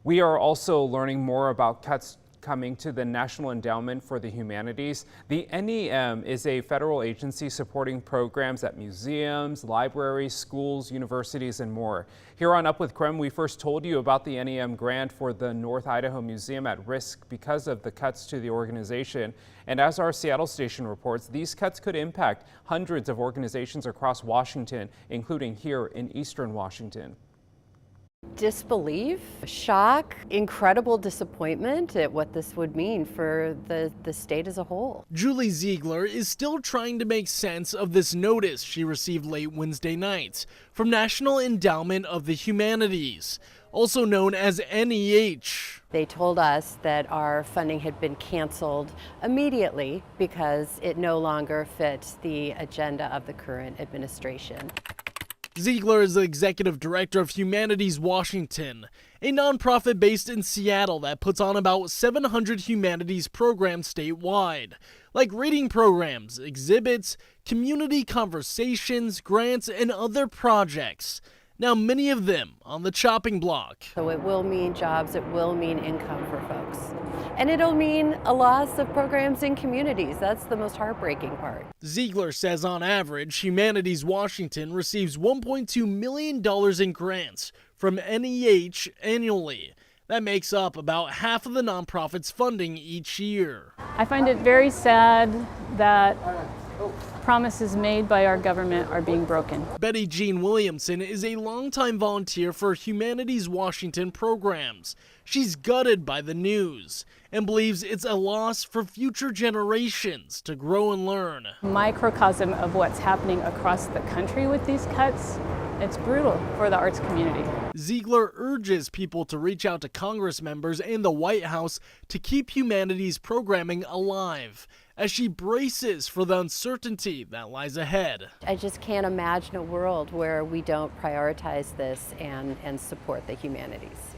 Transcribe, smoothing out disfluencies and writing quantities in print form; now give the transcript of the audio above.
We are also learning more about cuts coming to the National Endowment for the Humanities. The NEM is a federal agency supporting programs at museums, libraries, schools, universities, and more. Here on Up with KREM, we first told you about the NEM grant for the North Idaho Museum at risk because of the cuts to the organization. And as our Seattle station reports, these cuts could impact hundreds of organizations across Washington, including here in Eastern Washington. Disbelief, shock, incredible disappointment at what this would mean for the state as a whole. Julie Ziegler is still trying to make sense of this notice she received late Wednesday night from National Endowment of the Humanities, also known as NEH. They told us that our funding had been canceled immediately because it no longer fit the agenda of the current administration. Ziegler is the executive director of Humanities Washington, a nonprofit based in Seattle that puts on about 700 humanities programs statewide, like reading programs, exhibits, community conversations, grants, and other projects. Now, many of them on the chopping block. So it will mean jobs, it will mean income for folks. And it'll mean a loss of programs in communities. That's the most heartbreaking part. Ziegler says on average, Humanities Washington receives $1.2 million in grants from NEH annually. That makes up about half of the nonprofit's funding each year. I find it very sad that promises made by our government are being broken. Betty Jean Williamson is a longtime volunteer for Humanities Washington programs. She's gutted by the news and believes it's a loss for future generations to grow and learn. Microcosm of what's happening across the country with these cuts. It's brutal for the arts community. Ziegler urges people to reach out to Congress members and the White House to keep humanities programming alive, as she braces for the uncertainty that lies ahead. I just can't imagine a world where we don't prioritize this and support the humanities.